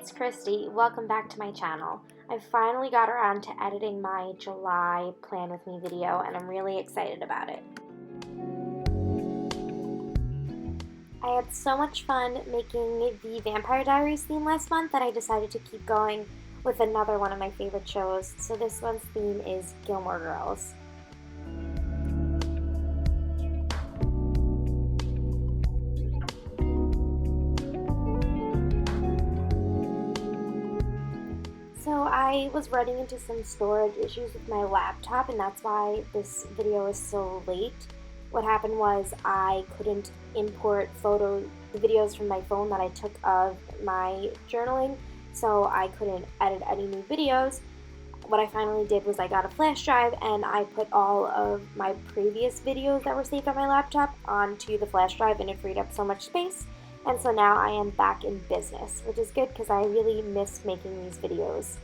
it's Christy. Welcome back to my channel. I finally got around to editing my July Plan With Me video and I'm really excited about it. I had so much fun making the Vampire Diaries theme last month that I decided to keep going with another one of my favorite shows. So this one's theme is Gilmore Girls. So I was running into some storage issues with my laptop, and that's why this video is so late. What happened was I couldn't import the videos from my phone that I took of my journaling, so I couldn't edit any new videos. What I finally did was I got a flash drive and I put all of my previous videos that were saved on my laptop onto the flash drive, and it freed up so much space. And so now I am back in business, which is good because I really miss making these videos.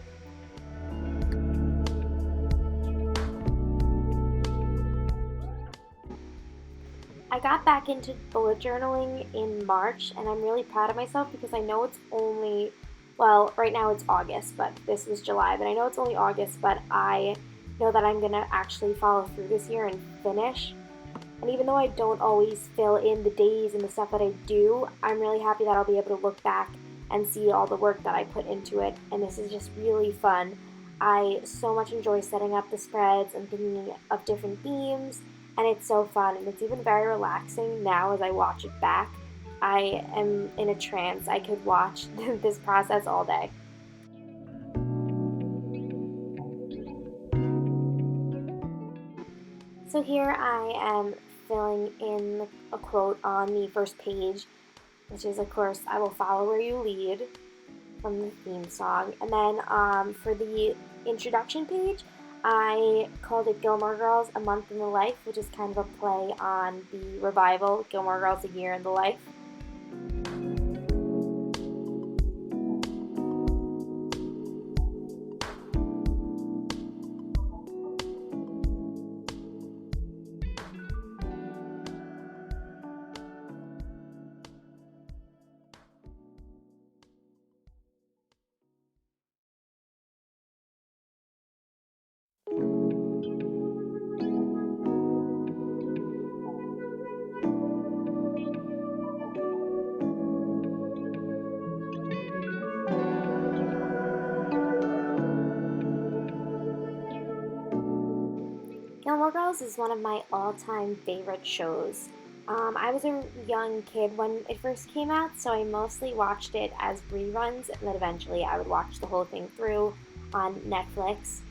I got back into bullet journaling in March, and I'm really proud of myself because I know it's only, well, right now it's August, but this was July, but I know it's only August, but I know that I'm going to actually follow through this year and finish. And even though I don't always fill in the days and the stuff that I do, I'm really happy that I'll be able to look back and see all the work that I put into it, and this is just really fun. I so much enjoy setting up the spreads and thinking of different themes, and it's so fun, and it's even very relaxing now as I watch it back. I am in a trance. I could watch this process all day. So here I am filling in a quote on the first page, which is, of course, "I will follow where you lead," from the theme song. And then for the introduction page, I called it Gilmore Girls, A Month in the Life, which is kind of a play on the revival, Gilmore Girls, A Year in the Life. Gilmore Girls is one of my all-time favorite shows. I was a young kid when it first came out, so I mostly watched it as reruns, and then eventually I would watch the whole thing through on Netflix.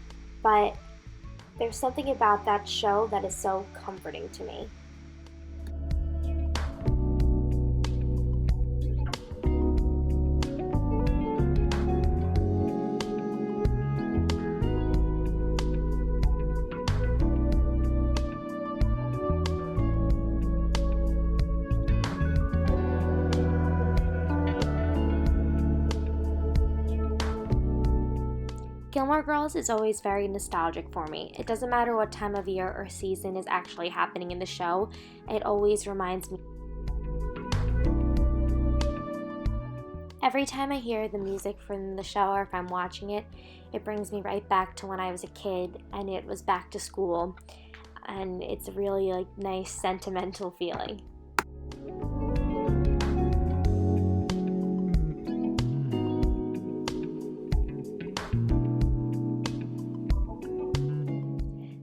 But there's something about that show that is so comforting to me. Gilmore Girls is always very nostalgic for me. It doesn't matter what time of year or season is actually happening in the show, it always reminds me. Every time I hear the music from the show or if I'm watching it, it brings me right back to when I was a kid and it was back to school, and it's a really nice sentimental feeling.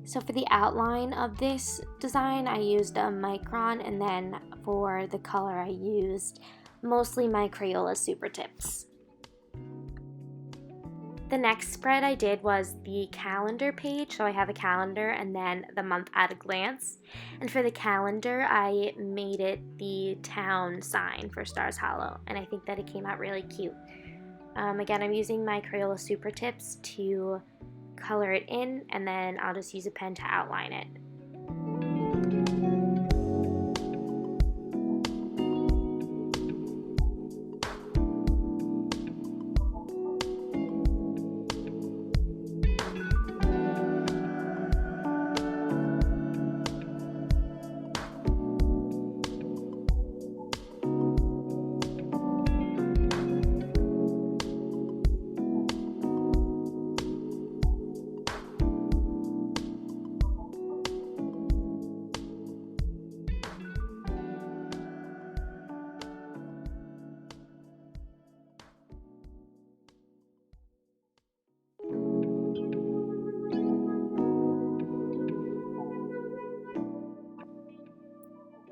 So for the outline of this design, I used a Micron, and then for the color I used mostly my Crayola Super Tips. The next spread I did was the calendar page, so I have a calendar and then the month at a glance. And for the calendar, I made it the town sign for Stars Hollow, and I think that it came out really cute. Again, I'm using my Crayola Super Tips to color it in, and then I'll just use a pen to outline it.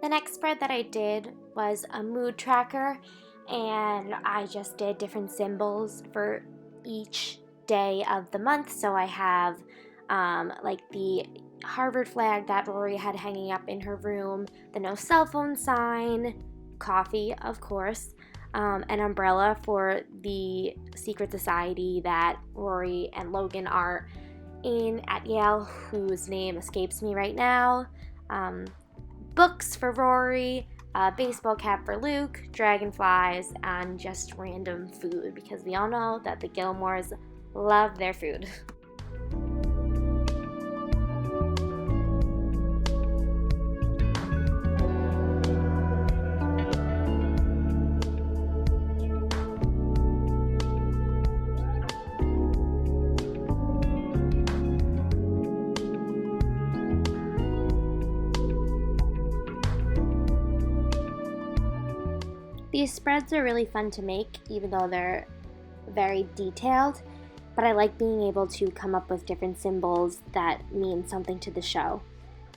The next spread that I did was a mood tracker, and I just did different symbols for each day of the month. So I have like the Harvard flag that Rory had hanging up in her room, the no cell phone sign, coffee, of course, an umbrella for the secret society that Rory and Logan are in at Yale, whose name escapes me right now, books for Rory, a baseball cap for Luke, dragonflies, and just random food, because we all know that the Gilmores love their food. These spreads are really fun to make, even though they're very detailed, but I like being able to come up with different symbols that mean something to the show.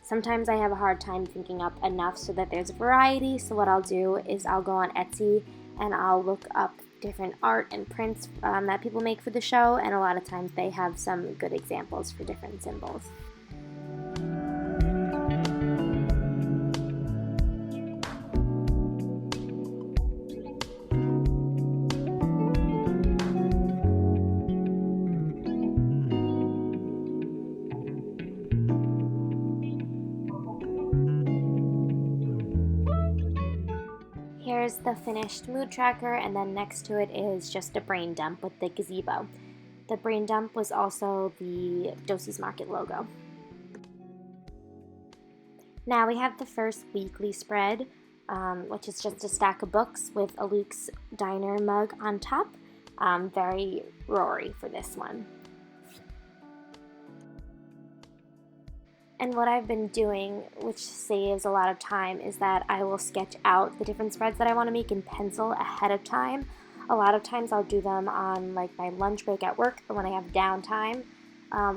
Sometimes I have a hard time thinking up enough so that there's variety, so what I'll do is I'll go on Etsy and I'll look up different art and prints that people make for the show, and a lot of times they have some good examples for different symbols. Here's the finished mood tracker, and then next to it is just a brain dump with the gazebo. The brain dump was also the Dosey's Market logo. Now we have the first weekly spread, which is just a stack of books with a Luke's Diner mug on top. Very Rory for this one. And what I've been doing, which saves a lot of time, is that I will sketch out the different spreads that I want to make in pencil ahead of time. A lot of times I'll do them on like my lunch break at work or when I have downtime,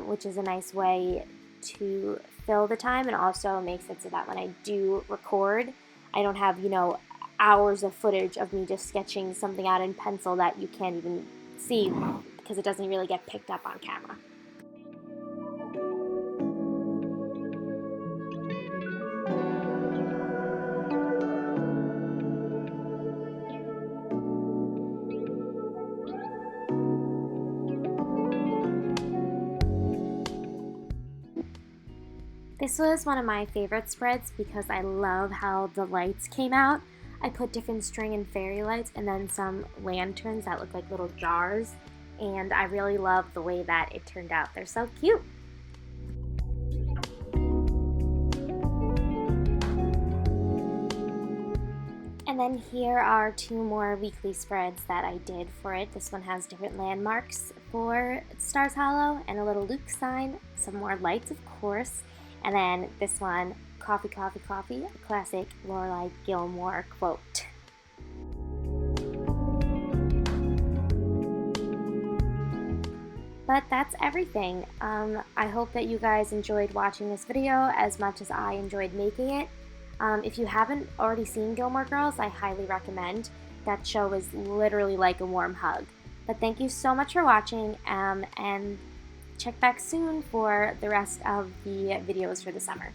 which is a nice way to fill the time, and also makes it so that when I do record, I don't have, hours of footage of me just sketching something out in pencil that you can't even see because it doesn't really get picked up on camera. This was one of my favorite spreads because I love how the lights came out. I put different string and fairy lights and then some lanterns that look like little jars, and I really love the way that it turned out. They're so cute. And then here are two more weekly spreads that I did for it. This one has different landmarks for Stars Hollow and a little Luke sign, some more lights of course, and then this one, Coffee, Coffee, Coffee, a classic Lorelai Gilmore quote. But that's everything. I hope that you guys enjoyed watching this video as much as I enjoyed making it. If you haven't already seen Gilmore Girls, I highly recommend. That show is literally like a warm hug. But thank you so much for watching, and check back soon for the rest of the videos for the summer.